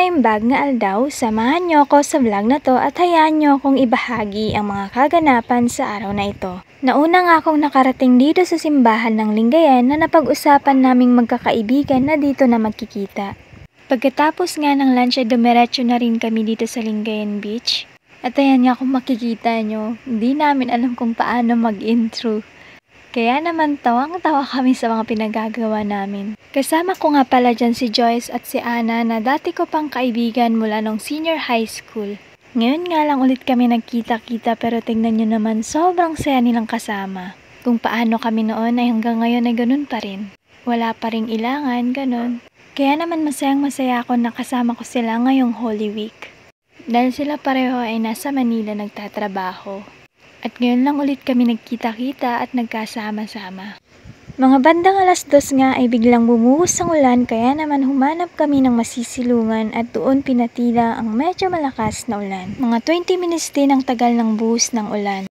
ngayong bag nga aldaw, samahan niyo ako sa vlog na to at hayaan niyo akong ibahagi ang mga kaganapan sa araw na ito. Nauna nga akong nakarating dito sa simbahan ng Lingayen na napag-usapan naming magkakaibigan na dito na magkikita. Pagkatapos nga ng lunch ay dumiretso na rin kami dito sa Lingayen Beach. At ayan nga kung makikita nyo, hindi namin alam kung paano mag-intro. Kaya naman tawang-tawa kami sa mga pinagagawa namin. Kasama ko nga pala dyan si Joyce at si Ana na dati ko pang kaibigan mula nung senior high school. Ngayon nga lang ulit kami nagkita-kita pero tingnan nyo naman sobrang saya nilang kasama. Kung paano kami noon ay hanggang ngayon ay ganun pa rin. Wala pa ring ilangan, ganun. Kaya naman masayang-masaya ako na kasama ko sila ngayong Holy Week. Dahil sila pareho ay nasa Manila nagtatrabaho. At ngayon lang ulit kami nagkita-kita at nagkasama-sama. Mga bandang 2:00 nga ay biglang bumuhos ang ulan kaya naman humanap kami ng masisilungan at doon pinatila ang medyo malakas na ulan. Mga 20 minutes din ang tagal ng buhos ng ulan.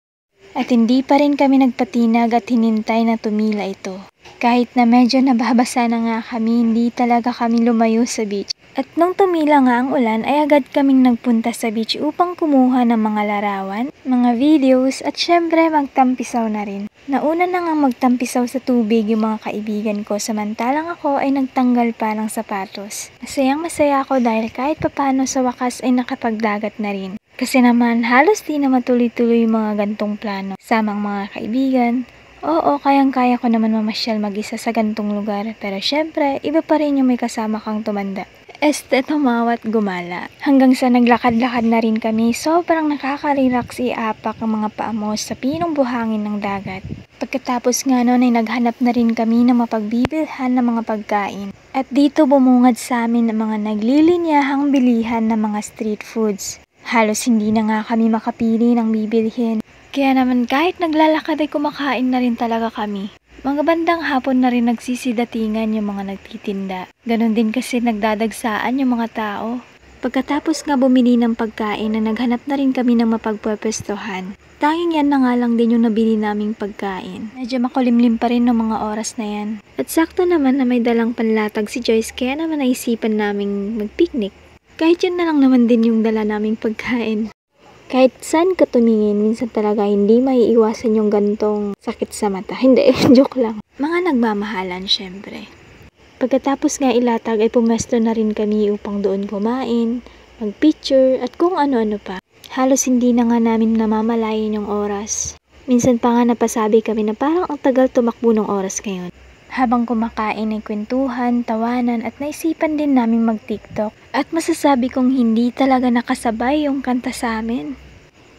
At hindi pa rin kami nagpatinag at hinintay na tumila ito. Kahit na medyo nababasa na nga kami, hindi talaga kami lumayo sa beach. At nung tumila nga ang ulan ay agad kaming nagpunta sa beach upang kumuha ng mga larawan, mga videos at syempre magtampisaw na rin. Nauna na nga magtampisaw sa tubig yung mga kaibigan ko samantalang ako ay nagtanggal pa ng sapatos. Masayang masaya ako dahil kahit papano sa wakas ay nakapagdagat na rin. Kasi naman halos di na matuloy-tuloy yung mga gantong plano. Samang mga kaibigan, oo, kayang-kaya ko naman mamasyal mag-isa sa gantong lugar. Pero syempre, iba pa rin yung may kasama kang tumanda. Tumawat gumala. Hanggang sa naglakad-lakad na rin kami, sobrang nakaka-relax iapak ang mga paa mo sa pinong buhangin ng dagat. Pagkatapos nga noon ay naghanap na rin kami ng mapagbibilhan ng mga pagkain. At dito bumungad sa amin ang mga naglilinyahang bilihan ng mga street foods. Halos hindi na nga kami makapili ng bibilhin. Kaya naman kahit naglalakad ay kumakain na rin talaga kami. Mga bandang hapon na rin nagsisidatingan yung mga nagtitinda. Ganon din kasi nagdadagsaan yung mga tao. Pagkatapos nga bumili ng pagkain na naghanap na rin kami ng mapagpwepestohan. Tanging yan na nga lang din yung nabili naming pagkain. Medyo makulimlim pa rin ng mga oras na yan. At sakto naman na may dalang panlatag si Joyce kaya naman naisipan naming mag-picnic. Kahit yun na lang naman din yung dala naming pagkain. Kahit saan ka tumingin, minsan talaga hindi maiiwasan yung gantong sakit sa mata. Hindi, joke lang. Mga nagmamahalan syempre. Pagkatapos nga ilatag ay pumesto na rin kami upang doon kumain, mag-picture at kung ano-ano pa. Halos hindi na nga namin namamalayan yung oras. Minsan pa nga napasabi kami na parang ang tagal tumakbo ng oras ngayon. Habang kumakain ay kwentuhan, tawanan at naisipan din namin mag-TikTok. At masasabi kong hindi talaga nakasabay yung kanta sa amin.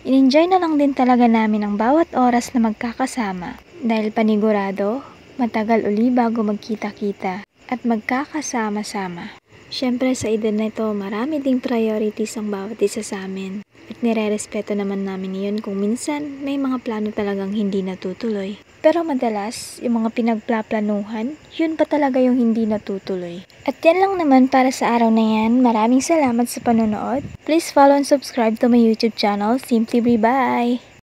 In-enjoy na lang din talaga namin ang bawat oras na magkakasama. Dahil panigurado, matagal uli bago magkita-kita at magkakasama-sama. Siyempre sa edad na ito, marami ding priorities ang bawat isa sa amin. At nire-respeto naman namin yun kung minsan may mga plano talagang hindi natutuloy. Pero madalas, yung mga pinagplaplanuhan, yun pa talaga yung hindi natutuloy. At yan lang naman para sa araw na yan. Maraming salamat sa panonood. Please follow and subscribe to my YouTube channel, Simply Brie. Bye!